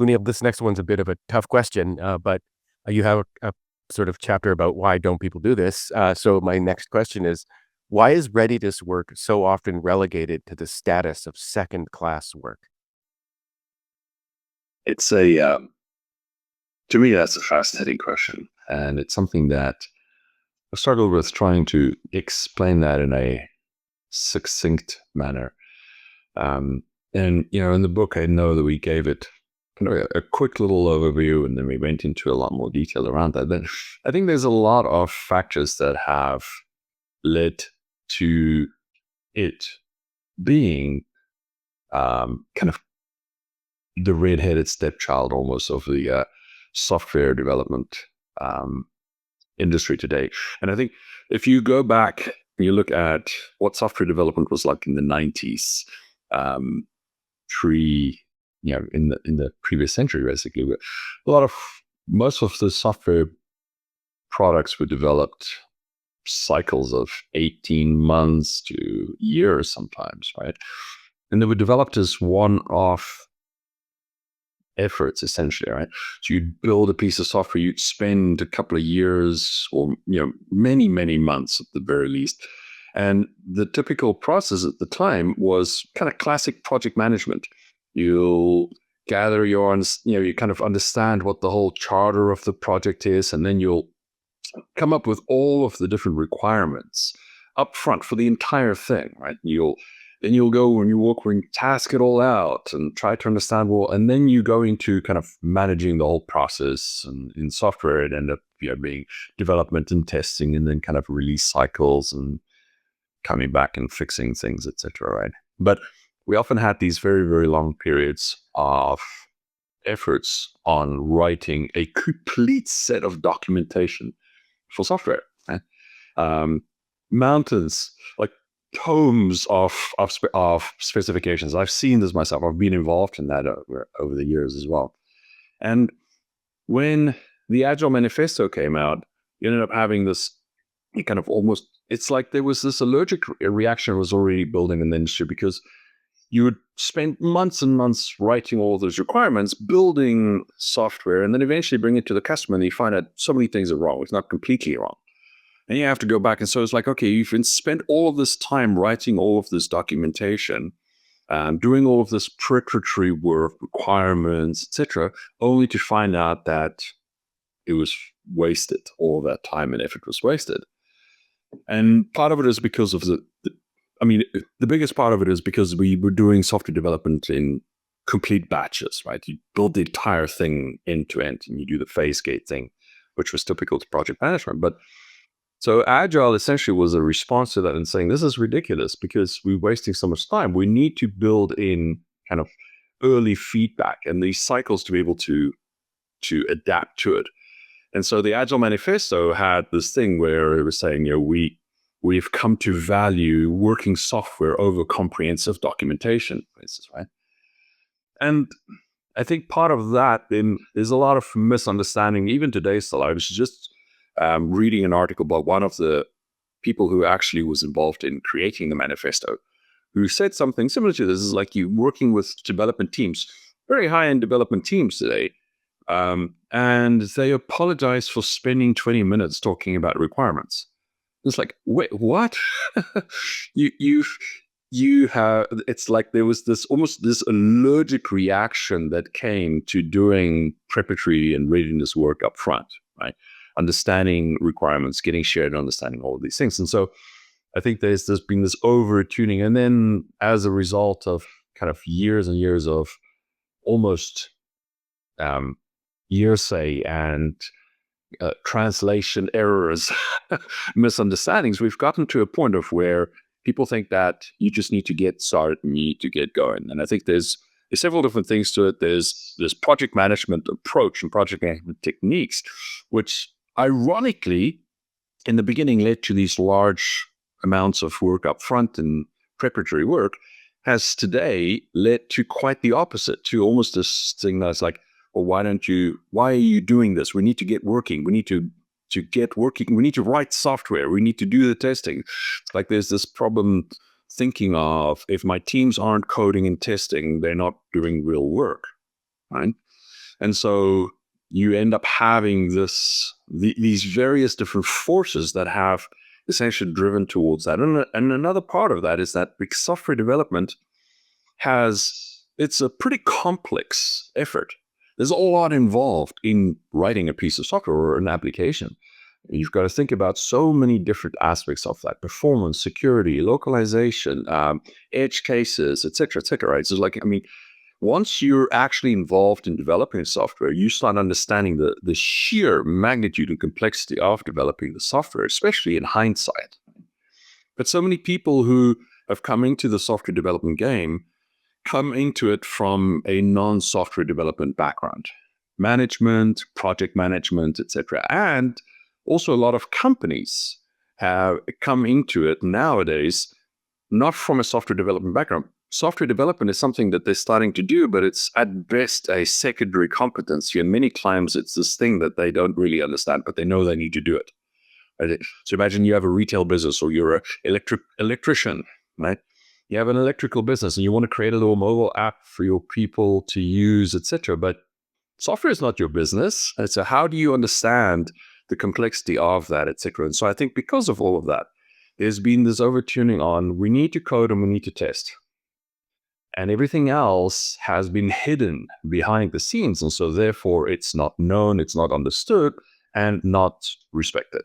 Lunil, this next one's a bit of a tough question, but you have a sort of chapter about why don't people do this. So my next question is, why is readiness work so often relegated to the status of second class work? It's a to me that's a fascinating question, and it's something that I struggled with trying to explain that in a succinct manner. Um, and in the book, I know that we gave it kind of a quick little overview, and then we went into a lot more detail around that. But I think there's a lot of factors that have led to it being kind of the red-headed stepchild almost of the software development um, industry today. And I think if you go back and you look at what software development was like in the 90s, um, pre, in the previous century, basically, a lot of most of the software products were developed cycles of 18 months to years sometimes, right? And they were developed as one-off efforts essentially, right? So you'd build a piece of software, you'd spend a couple of years or many, many months at the very least. And the typical process at the time was kind of classic project management. You'll gather you kind of understand what the whole charter of the project is, and then you'll come up with all of the different requirements up front for the entire thing, right? Then you'll go and you walk and task it all out and try to understand and then you go into kind of managing the whole process. And in software, it end up being development and testing, and then kind of release cycles and coming back and fixing things, etc. Right? But we often had these very, very long periods of efforts on writing a complete set of documentation for software. Right? Um, Mountains, like tomes of specifications. I've seen this myself. I've been involved in that over the years as well. And when the Agile Manifesto came out, you ended up having this kind of almost, it's like there was this allergic reaction was already building in the industry, because you would spend months and months writing all those requirements, building software, and then eventually bring it to the customer, and you find out so many things are wrong. It's not completely wrong. And you have to go back. And so it's like, okay, you've spent all of this time writing all of this documentation, doing all of this preparatory work, requirements, etc., only to find out that it was wasted. All that time and effort was wasted. And part of it is because of the biggest part of it is because we were doing software development in complete batches, right? You build the entire thing end to end, and you do the phase gate thing, which was typical to project management. But so Agile essentially was a response to that and saying, this is ridiculous because we're wasting so much time. We need to build in kind of early feedback and these cycles to be able to adapt to it. And so the Agile Manifesto had this thing where it was saying, we've come to value working software over comprehensive documentation, for instance, right? And I think part of that then is a lot of misunderstanding, even today still. I was just reading an article about one of the people who actually was involved in creating the manifesto, who said something similar to this. Is like you working with development teams, very high-end development teams today, and they apologize for spending 20 minutes talking about requirements. It's like, wait, what? you you have, it's like there was this almost this allergic reaction that came to doing preparatory and readiness work up front, right? Understanding requirements, getting shared, understanding all of these things. And so I think there's been this over tuning. And then as a result of kind of years and years of almost um, hearsay and translation errors, misunderstandings, we've gotten to a point of where people think that you just need to get started and you need to get going. And I think there's several different things to it. There's this project management approach and project management techniques, which ironically in the beginning led to these large amounts of work up front and preparatory work, has today led to quite the opposite, to almost this thing that's like, well, why are you doing this? We need to get working. We need to get working. We need to write software. We need to do the testing. It's like there's this problem thinking of, if my teams aren't coding and testing, they're not doing real work. right? And so you end up having these various different forces that have essentially driven towards that. And another part of that is that software development it's a pretty complex effort. There's a lot involved in writing a piece of software or an application. You've got to think about so many different aspects of that: performance, security, localization, edge cases, et cetera, right? So once you're actually involved in developing software, you start understanding the sheer magnitude and complexity of developing the software, especially in hindsight. But so many people who have come into the software development game come into it from a non-software development background: management, project management, etc. And also a lot of companies have come into it nowadays not from a software development background. Software development is something that they're starting to do, but it's at best a secondary competency. And many times it's this thing that they don't really understand, but they know they need to do it. Right? So imagine you have a retail business, or you're an electrician, right? You have an electrical business and you want to create a little mobile app for your people to use, etc. But software is not your business. And so how do you understand the complexity of that, etc.? And so I think because of all of that, there's been this overtuning on we need to code and we need to test. And everything else has been hidden behind the scenes. And so therefore it's not known, it's not understood, and not respected.